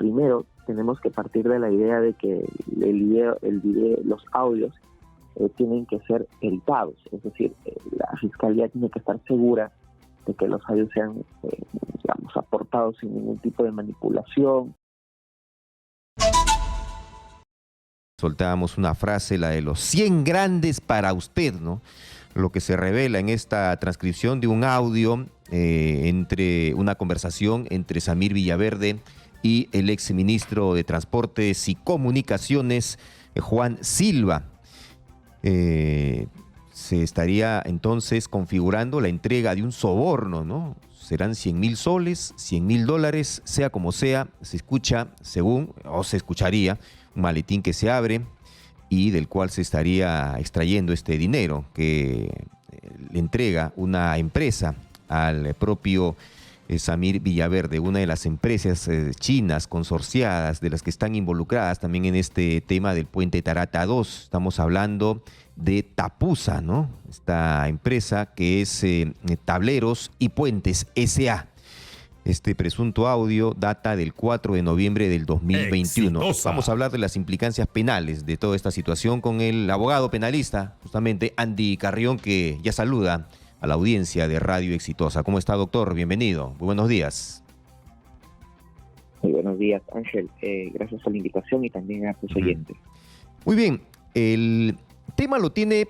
primero tenemos que partir de la idea de que los audios tienen que ser editados, es decir, la Fiscalía tiene que estar segura de que los audios sean, aportados sin ningún tipo de manipulación. Soltábamos una frase, la de los 100 grandes para usted, ¿no? Lo que se revela en esta transcripción de un audio entre una conversación entre Samir Villaverde y el exministro de Transportes y Comunicaciones, Juan Silva. Se estaría entonces configurando la entrega de un soborno, ¿no? Serán 100,000 soles, 100,000 dólares, sea como sea, se escucha se escucharía un maletín que se abre y del cual se estaría extrayendo este dinero que le entrega una empresa al propio Samir Villaverde, una de las empresas chinas consorciadas de las que están involucradas también en este tema del puente Tarata 2. Estamos hablando de Tapusa, ¿no? Esta empresa que es Tableros y Puentes S.A. Este presunto audio data del 4 de noviembre del 2021. Exitosa. Vamos a hablar de las implicancias penales de toda esta situación con el abogado penalista, justamente Andy Carrión, que ya saluda a la audiencia de Radio Exitosa. ¿Cómo está, doctor? Bienvenido. Muy buenos días. Muy buenos días, Ángel. Gracias por la invitación y también a tus oyentes. Muy bien. El tema lo tiene,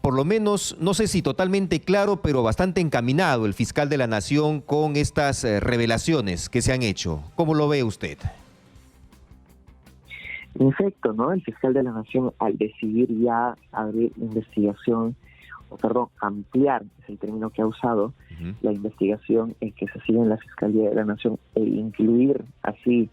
por lo menos, no sé si totalmente claro, pero bastante encaminado el fiscal de la Nación con estas revelaciones que se han hecho. ¿Cómo lo ve usted? En efecto, ¿no? El fiscal de la Nación, al decidir ya abrir ampliar, es el término que ha usado, la investigación que se sigue en la Fiscalía de la Nación e incluir así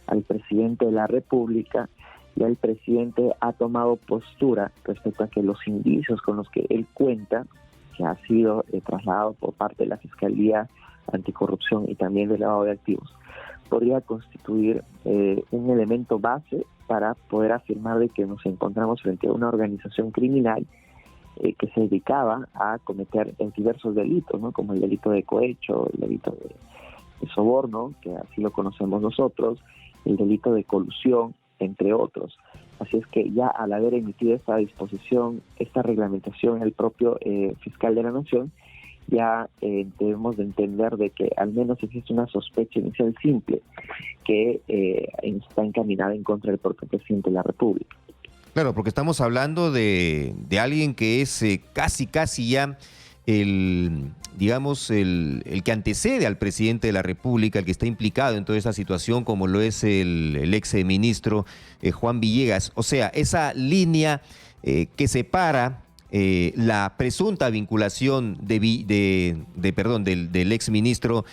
al presidente de la República, ya el presidente ha tomado postura respecto a que los indicios con los que él cuenta, que ha sido trasladado por parte de la Fiscalía Anticorrupción y también del lavado de activos, podría constituir un elemento base para poder afirmar de que nos encontramos frente a una organización criminal que se dedicaba a cometer diversos delitos, ¿no? Como el delito de cohecho, el delito de soborno, que así lo conocemos nosotros, el delito de colusión, entre otros. Así es que ya al haber emitido esta disposición, esta reglamentación, el propio fiscal de la Nación, ya debemos de entender de que al menos existe una sospecha inicial simple que está encaminada en contra del propio presidente de la República. Claro, porque estamos hablando de alguien que es casi ya el que antecede al presidente de la República, el que está implicado en toda esta situación, como lo es el ex ministro Juan Villegas. O sea, esa línea que separa la presunta vinculación del ex ministro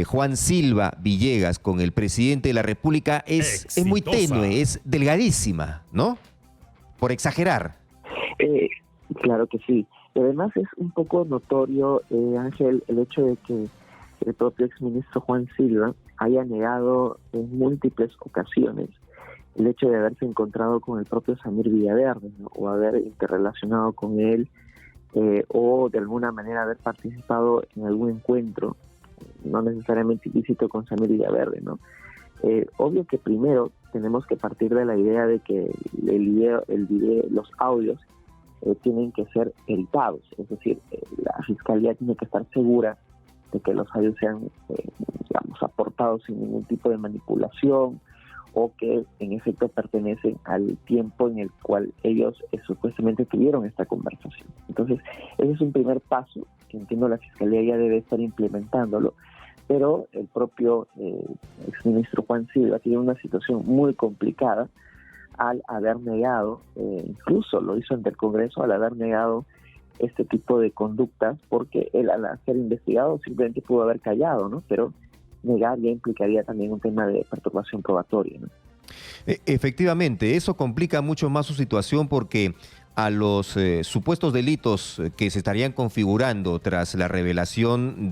Juan Silva Villegas con el presidente de la República es muy tenue, es delgadísima, ¿no? Por exagerar. Claro que sí. Y además es un poco notorio, Ángel, el hecho de que el propio exministro Juan Silva haya negado en múltiples ocasiones el hecho de haberse encontrado con el propio Samir Villaverde, ¿no? O haber interrelacionado con él o de alguna manera haber participado en algún encuentro, no necesariamente ilícito, con Samir Villaverde, ¿no? Obvio que primero tenemos que partir de la idea de que los audios tienen que ser editados, es decir, la Fiscalía tiene que estar segura de que los audios sean, aportados sin ningún tipo de manipulación o que en efecto pertenecen al tiempo en el cual ellos supuestamente tuvieron esta conversación. Entonces, ese es un primer paso que entiendo la Fiscalía ya debe estar implementándolo, pero el propio exministro Juan Silva tiene una situación muy complicada al haber negado, incluso lo hizo ante el Congreso, al haber negado este tipo de conductas, porque él al ser investigado simplemente pudo haber callado, ¿no? Pero negar ya implicaría también un tema de perturbación probatoria, ¿no? Efectivamente, eso complica mucho más su situación porque a los supuestos delitos que se estarían configurando tras la revelación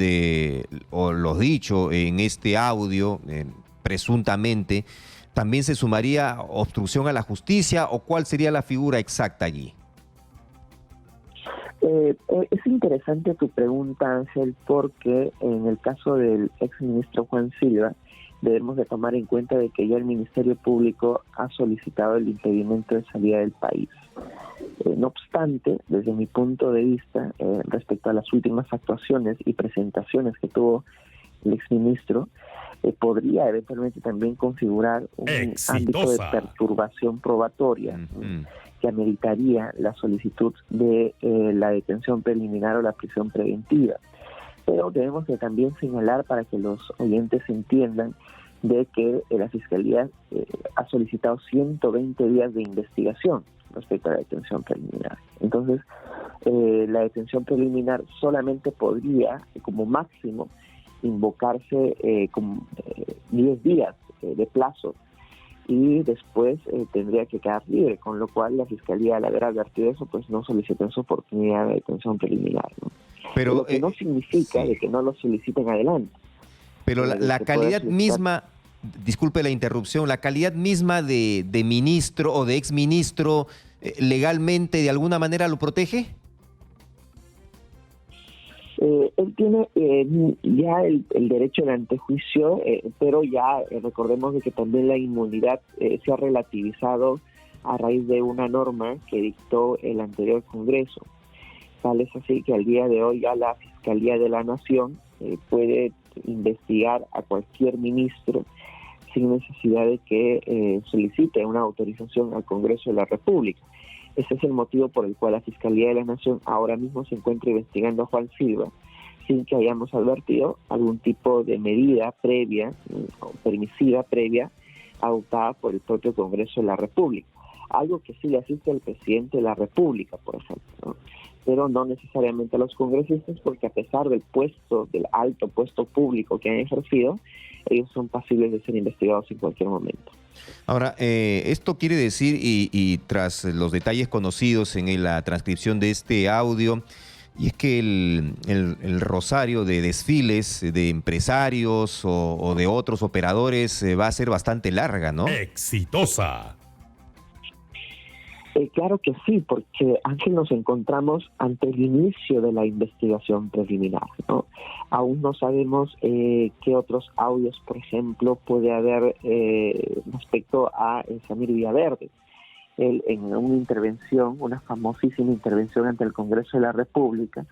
o los dichos en este audio, presuntamente, ¿también se sumaría obstrucción a la justicia o cuál sería la figura exacta allí? Es interesante tu pregunta, Ángel, porque en el caso del exministro Juan Silva, debemos de tomar en cuenta de que ya el Ministerio Público ha solicitado el impedimento de salida del país. No obstante, desde mi punto de vista, respecto a las últimas actuaciones y presentaciones que tuvo el exministro, podría eventualmente también configurar un ámbito de perturbación probatoria que ameritaría la solicitud de la detención preliminar o la prisión preventiva. Pero debemos de también señalar, para que los oyentes entiendan, de que la Fiscalía ha solicitado 120 días de investigación respecto a la detención preliminar. Entonces, la detención preliminar solamente podría, como máximo, invocarse con 10 días de plazo, y después tendría que quedar libre, con lo cual la Fiscalía, al haber advertido eso, pues no solicitó esa oportunidad de detención preliminar, ¿no? Pero lo que no significa de que no lo soliciten adelante. Pero la calidad misma, disculpe la interrupción, la calidad misma de ministro o de exministro, ¿legalmente de alguna manera lo protege? Él tiene ya el derecho al antejuicio, pero ya recordemos de que también la inmunidad se ha relativizado a raíz de una norma que dictó el anterior Congreso. Tal es así que al día de hoy ya la Fiscalía de la Nación puede investigar a cualquier ministro sin necesidad de que solicite una autorización al Congreso de la República. Ese es el motivo por el cual la Fiscalía de la Nación ahora mismo se encuentra investigando a Juan Silva, sin que hayamos advertido algún tipo de medida previa o permisiva previa adoptada por el propio Congreso de la República. Algo que sí le asiste al presidente de la República, por ejemplo, ¿no? Pero no necesariamente a los congresistas, porque a pesar del alto puesto público que han ejercido, ellos son pasibles de ser investigados en cualquier momento. Ahora, esto quiere decir, y tras los detalles conocidos en la transcripción de este audio, y es que el rosario de desfiles de empresarios o de otros operadores va a ser bastante larga, ¿no? Exitosa. Claro que sí, porque Ángel, nos encontramos ante el inicio de la investigación preliminar, ¿no? Aún no sabemos qué otros audios, por ejemplo, puede haber respecto a Samir Villaverde. Él, en una intervención, una famosísima intervención ante el Congreso de la República,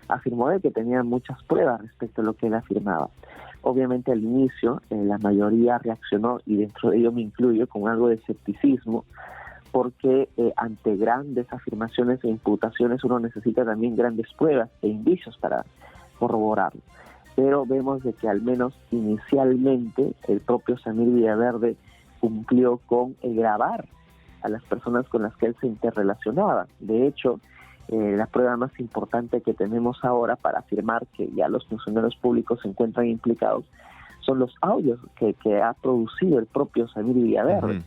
afirmó de que tenía muchas pruebas respecto a lo que él afirmaba. Obviamente al inicio la mayoría reaccionó, y dentro de ello me incluyo, con algo de escepticismo, porque ante grandes afirmaciones e imputaciones uno necesita también grandes pruebas e indicios para corroborarlo. Pero vemos de que al menos inicialmente el propio Samir Villaverde cumplió con grabar a las personas con las que él se interrelacionaba. De hecho, la prueba más importante que tenemos ahora para afirmar que ya los funcionarios públicos se encuentran implicados son los audios que ha producido el propio Samir Villaverde. Uh-huh.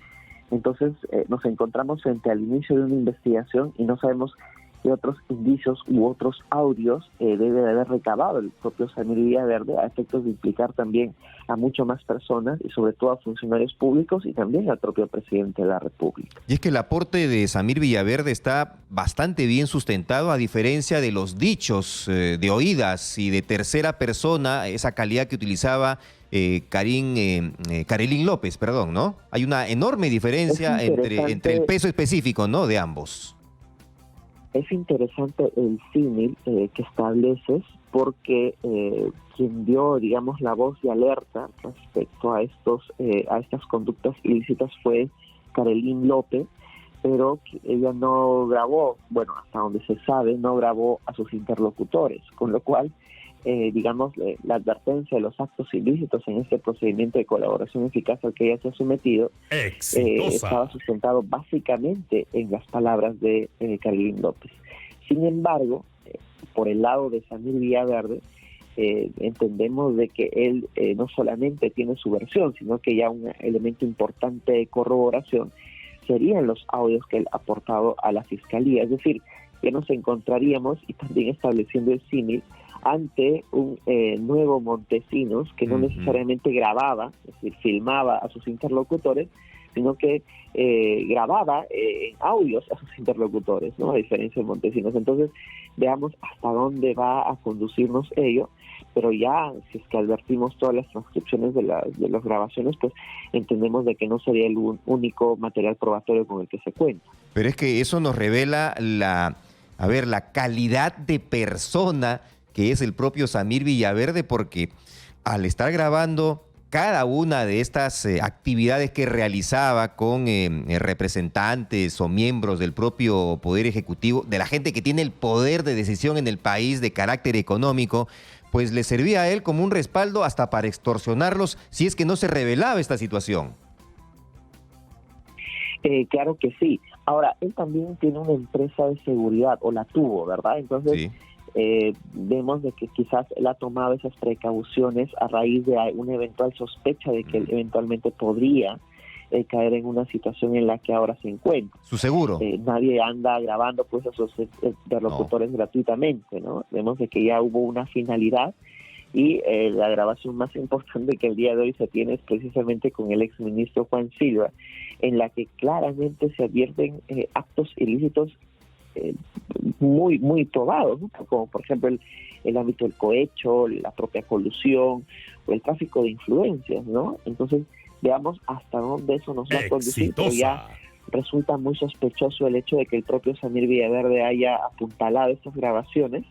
Entonces nos encontramos frente al inicio de una investigación y no sabemos qué otros indicios u otros audios debe de haber recabado el propio Samir Villaverde, a efectos de implicar también a mucho más personas y sobre todo a funcionarios públicos y también al propio presidente de la República. Y es que el aporte de Samir Villaverde está bastante bien sustentado, a diferencia de los dichos de oídas y de tercera persona, esa calidad que utilizaba Karelin López, perdón, ¿no? Hay una enorme diferencia entre el peso específico, ¿no?, de ambos. Es interesante el símil que estableces, porque quien dio, digamos, la voz de alerta respecto a estas conductas ilícitas fue Karelin López, pero ella no grabó, bueno, hasta donde se sabe, no grabó a sus interlocutores, con lo cual digamos, la advertencia de los actos ilícitos en este procedimiento de colaboración eficaz al que ella se ha sometido estaba sustentado básicamente en las palabras de Karelin López. Sin embargo, por el lado de Samir Villaverde, entendemos de que él no solamente tiene su versión, sino que ya un elemento importante de corroboración serían los audios que él ha aportado a la Fiscalía. Es decir, que nos encontraríamos, y también estableciendo el símil, ante un nuevo Montesinos que no necesariamente grababa, es decir, filmaba a sus interlocutores, sino que grababa en audios a sus interlocutores, ¿no?, a diferencia de Montesinos. Entonces, veamos hasta dónde va a conducirnos ello, pero ya si es que advertimos todas las transcripciones de las grabaciones, pues entendemos de que no sería el único material probatorio con el que se cuenta. Pero es que eso nos revela la calidad de persona que es el propio Samir Villaverde, porque al estar grabando cada una de estas actividades que realizaba con representantes o miembros del propio Poder Ejecutivo, de la gente que tiene el poder de decisión en el país de carácter económico, pues le servía a él como un respaldo hasta para extorsionarlos si es que no se revelaba esta situación. Claro que sí. Ahora, él también tiene una empresa de seguridad, o la tuvo, ¿verdad? Entonces, Sí. Vemos de que quizás él ha tomado esas precauciones a raíz de una eventual sospecha de que él eventualmente podría caer en una situación en la que ahora se encuentra. Su seguro. Nadie anda grabando pues a sus interlocutores gratuitamente, ¿no? Vemos de que ya hubo una finalidad y la grabación más importante que el día de hoy se tiene es precisamente con el exministro Juan Silva, en la que claramente se advierten actos ilícitos muy, muy probados, ¿no? Como por ejemplo el ámbito del cohecho, la propia colusión o el tráfico de influencias, ¿no? Entonces, veamos hasta dónde eso nos va a conducir, pero ya resulta muy sospechoso el hecho de que el propio Samir Villaverde haya apuntalado estas grabaciones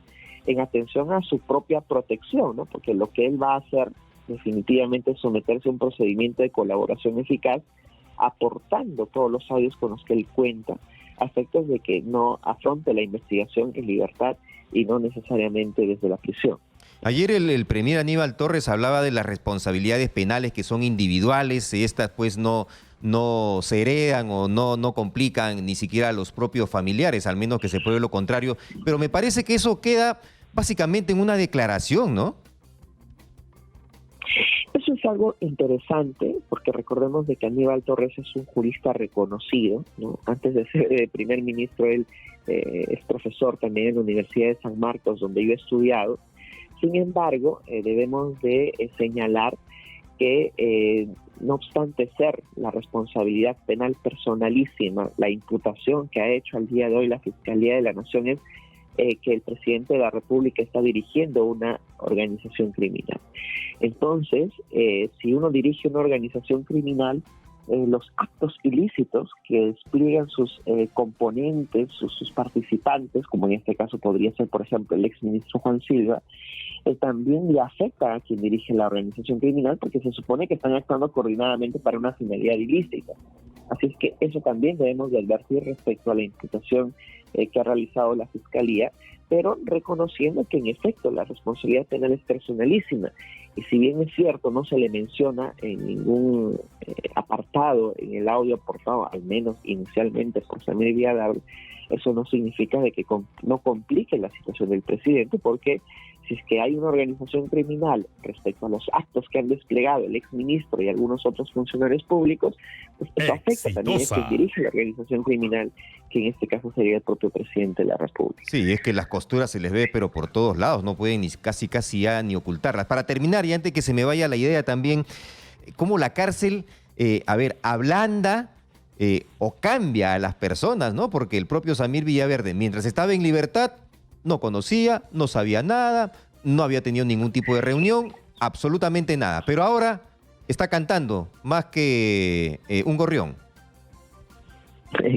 en atención a su propia protección, ¿no? Porque lo que él va a hacer definitivamente es someterse a un procedimiento de colaboración eficaz, aportando todos los audios con los que él cuenta, a efectos de que no afronte la investigación en libertad y no necesariamente desde la prisión. Ayer el premier Aníbal Torres hablaba de las responsabilidades penales que son individuales, estas pues no se heredan o no complican ni siquiera a los propios familiares, al menos que se pruebe lo contrario, pero me parece que eso queda básicamente en una declaración, ¿no? Eso es algo interesante, porque recordemos de que Aníbal Torres es un jurista reconocido, ¿no? Antes de ser primer ministro, él es profesor también en la Universidad de San Marcos, donde yo he estudiado. Sin embargo, debemos de señalar que no obstante ser la responsabilidad penal personalísima, la imputación que ha hecho al día de hoy la Fiscalía de la Nación es que el presidente de la República está dirigiendo una organización criminal. Entonces, si uno dirige una organización criminal, los actos ilícitos que despliegan sus componentes, sus participantes, como en este caso podría ser, por ejemplo, el exministro Juan Silva, también le afecta a quien dirige la organización criminal, porque se supone que están actuando coordinadamente para una finalidad ilícita. Así es que eso también debemos de advertir respecto a la imputación que ha realizado la Fiscalía, pero reconociendo que en efecto la responsabilidad penal es personalísima. Y si bien es cierto, no se le menciona en ningún apartado en el audio aportado, al menos inicialmente por Samir Villaverde, eso no significa de que no complique la situación del presidente, porque si es que hay una organización criminal respecto a los actos que han desplegado el exministro y algunos otros funcionarios públicos, pues eso afecta también a quien dirige la organización criminal, que en este caso sería el propio presidente de la República. Sí, es que las costuras se les ve, pero por todos lados, no pueden ni casi ya ni ocultarlas. Para terminar, y antes que se me vaya la idea también, cómo la cárcel, ablanda o cambia a las personas, ¿no? Porque el propio Samir Villaverde, mientras estaba en libertad, no conocía, no sabía nada, no había tenido ningún tipo de reunión, absolutamente nada. Pero ahora está cantando más que un gorrión.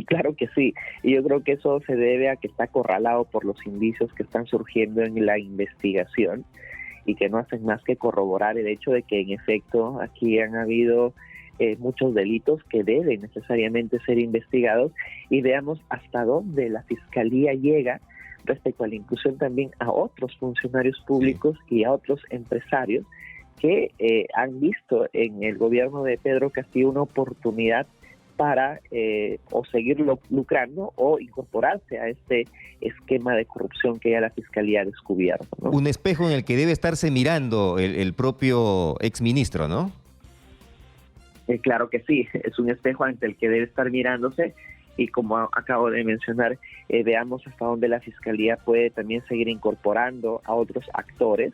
Claro que sí, y yo creo que eso se debe a que está acorralado por los indicios que están surgiendo en la investigación y que no hacen más que corroborar el hecho de que en efecto aquí han habido muchos delitos que deben necesariamente ser investigados, y veamos hasta dónde la Fiscalía llega respecto a la inclusión también a otros funcionarios públicos y a otros empresarios que han visto en el gobierno de Pedro Castillo una oportunidad para o seguir lucrando o incorporarse a este esquema de corrupción que ya la Fiscalía ha descubierto, ¿no? Un espejo en el que debe estarse mirando el propio exministro, ¿no? Claro que sí, es un espejo ante el que debe estar mirándose, y como acabo de mencionar, veamos hasta dónde la Fiscalía puede también seguir incorporando a otros actores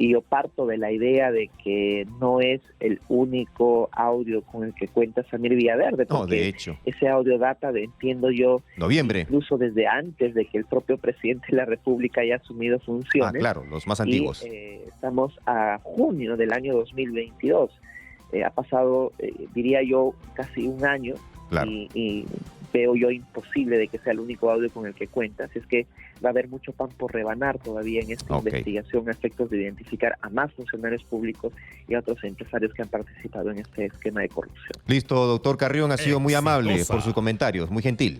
y yo parto de la idea de que no es el único audio con el que cuenta Samir Villaverde, porque No, de hecho. ese audio data de, entiendo yo, Noviembre. incluso desde antes de que el propio presidente de la República haya asumido funciones. Ah, claro, los más antiguos. Estamos a junio del año 2022. Ha pasado, diría yo, casi un año, Claro. y veo yo imposible de que sea el único audio con el que cuenta. Así es que va a haber mucho pan por rebanar todavía en esta investigación a efectos de identificar a más funcionarios públicos y a otros empresarios que han participado en este esquema de corrupción. Listo, doctor Carrión, ha sido muy amable por sus comentarios, muy gentil.